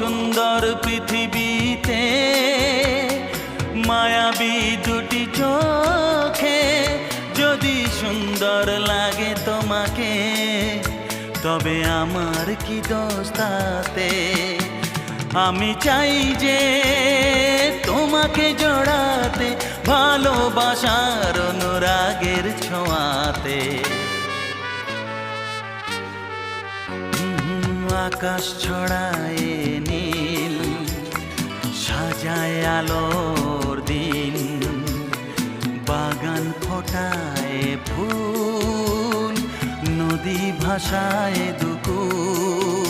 সুন্দর পৃথিবীতে মায়াবী দুটি চোখে যদি সুন্দর লাগে তোমাকে, তবে আমার কি দোষ তাতে? আমি চাই যে তোমাকে জড়াতে, ভালোবাসার অনুরাগের ছোঁয়াতে। আকাশ ছড়ায় নীল, সাজায় আলোর দিন, বাগান ফোটায় ফুল, নদী ভাসায় দুকুল।